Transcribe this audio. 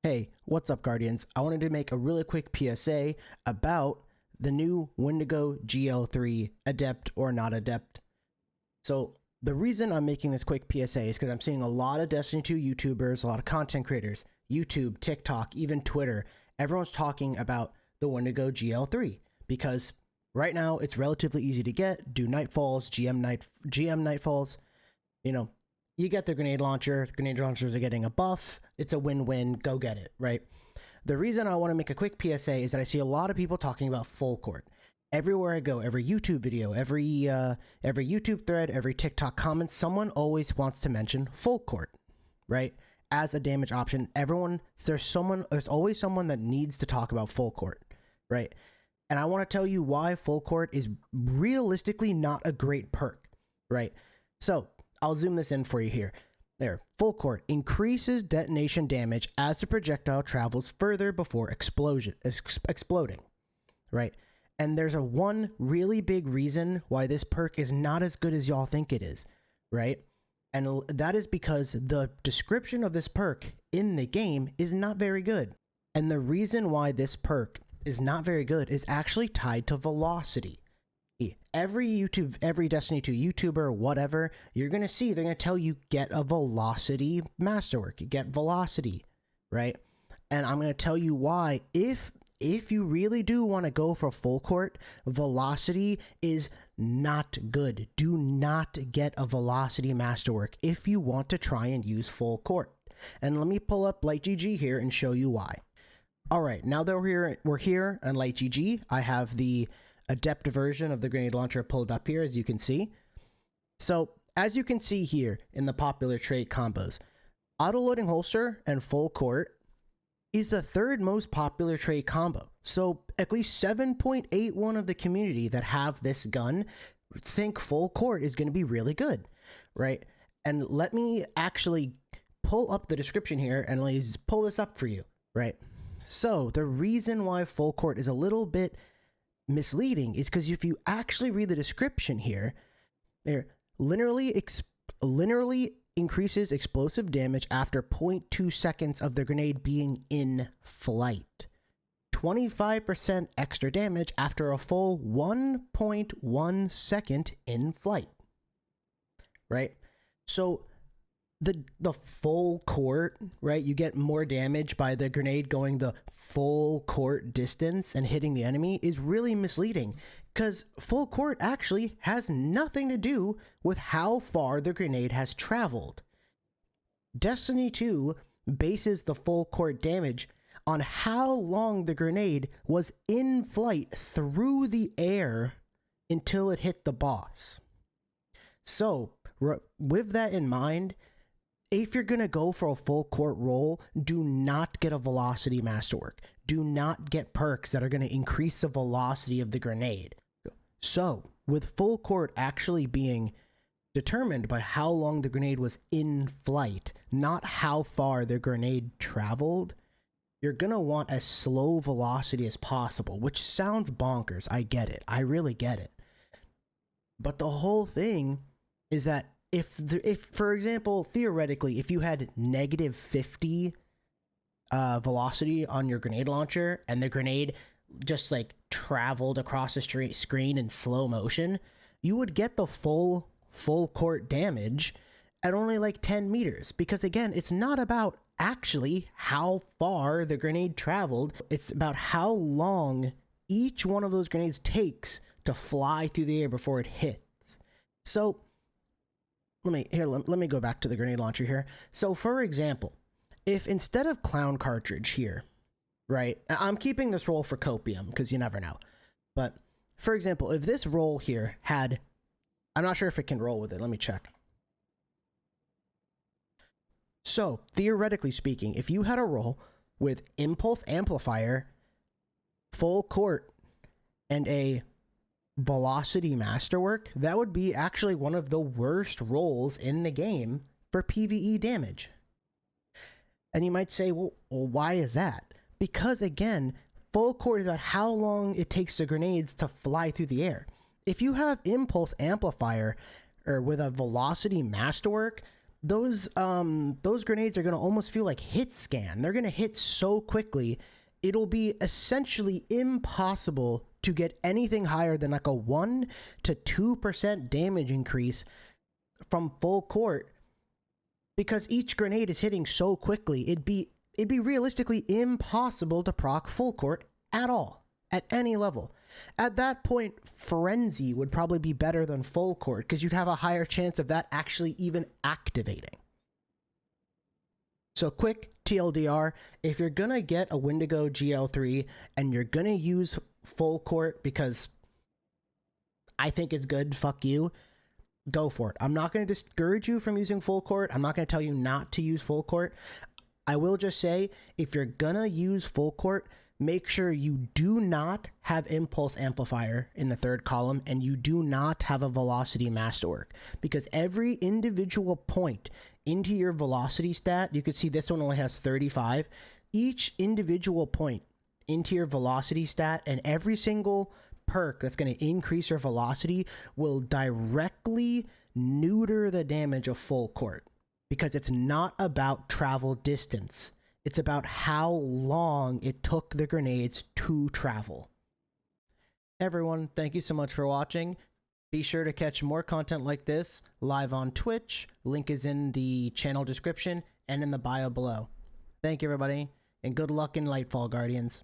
Hey, what's up, Guardians? I wanted to make a really quick PSA about the new Wendigo GL3, adept or not adept. So the reason I'm making this quick PSA is because I'm seeing a lot of Destiny 2 YouTubers, a lot of content creators, YouTube, TikTok, even Twitter. Everyone's talking about the Wendigo GL3 because right now it's relatively easy to get. Do nightfalls, GM nightfalls. You know, you get the grenade launcher. Grenade launchers are getting a buff. It's a win-win. Go get it, right? The reason I want to make a quick PSA is that I see a lot of people talking about full court. Everywhere I go, every YouTube video, every YouTube thread, every TikTok comment, someone always wants to mention full court, right? As a damage option. There's always someone that needs to talk about full court, right? And I want to tell you why full court is realistically not a great perk, right? So I'll zoom this in for you here. There, full court increases detonation damage as the projectile travels further before exploding, right? And there's one really big reason why this perk is not as good as y'all think it is, right? And that is because the description of this perk in the game is not very good. And the reason why this perk is not very good is actually tied to velocity. Every Destiny 2 YouTuber, whatever, you're going to see, they're going to tell you, get a velocity masterwork, get velocity, right? And I'm going to tell you why. If you really do want to go for full court, velocity is not good. Do not get a velocity masterwork if you want to try and use full court. And let me pull up LightGG here and show you why. All right, now that we're here on LightGG, I have the adept version of the grenade launcher pulled up here, as you can see. So as you can see here in the popular trait combos, auto-loading holster and full court is the third most popular trait combo. So at least 7.81 of the community that have this gun think full court is going to be really good, right? And let me actually pull up the description here and let's pull this up for you, right? So the reason why full court is a little bit misleading is because if you actually read the description here, there linearly increases explosive damage after 0.2 seconds of the grenade being in flight. 25% extra damage after a full 1.1 second in flight. Right? So the full court, right? You get more damage by the grenade going the full court distance and hitting the enemy is really misleading because full court actually has nothing to do with how far the grenade has traveled. Destiny 2 bases the full court damage on how long the grenade was in flight through the air until it hit the boss. So, with that in mind, if you're going to go for a full court roll, do not get a velocity masterwork. Do not get perks that are going to increase the velocity of the grenade. So, with full court actually being determined by how long the grenade was in flight, not how far the grenade traveled, you're going to want as slow velocity as possible, which sounds bonkers. I get it. I really get it. But the whole thing is that if for example, theoretically, if you had negative 50 velocity on your grenade launcher and the grenade just like traveled across the screen in slow motion, you would get the full court damage at only like 10 meters. Because again, it's not about actually how far the grenade traveled. It's about how long each one of those grenades takes to fly through the air before it hits. So let me go back to the grenade launcher here. So for example, if instead of clown cartridge here, right, I'm keeping this roll for copium because you never know. But for example, if this roll here had, I'm not sure if it can roll with it. Let me check. So theoretically speaking, if you had a roll with impulse amplifier, full court, and a velocity masterwork, that would be actually one of the worst rolls in the game for PvE damage. And you might say, well, why is that? Because again, full court is about how long it takes the grenades to fly through the air. If you have impulse amplifier or with a velocity masterwork, those grenades are going to almost feel like hit scan. They're going to hit so quickly, it'll be essentially impossible to get anything higher than like a 1 to 2% damage increase from full court, because each grenade is hitting so quickly. It'd be realistically impossible to proc full court at all, at any level. At that point, Frenzy would probably be better than full court, because you'd have a higher chance of that actually even activating. So quick TLDR, if you're gonna get a Wendigo GL3 and you're gonna use full court because I think it's good, fuck you, go for it. I'm not gonna discourage you from using full court. I'm not gonna tell you not to use full court. I will just say, if you're gonna use full court, make sure you do not have impulse amplifier in the third column, and you do not have a velocity masterwork, because every individual point into your velocity stat, you could see this one only has 35. Each individual point into your velocity stat and every single perk that's going to increase your velocity will directly neuter the damage of full court, because it's not about travel distance. It's about how long it took the grenades to travel. Everyone, thank you so much for watching. Be sure to catch more content like this live on Twitch. Link is in the channel description and in the bio below. Thank you, everybody, and good luck in Lightfall, Guardians.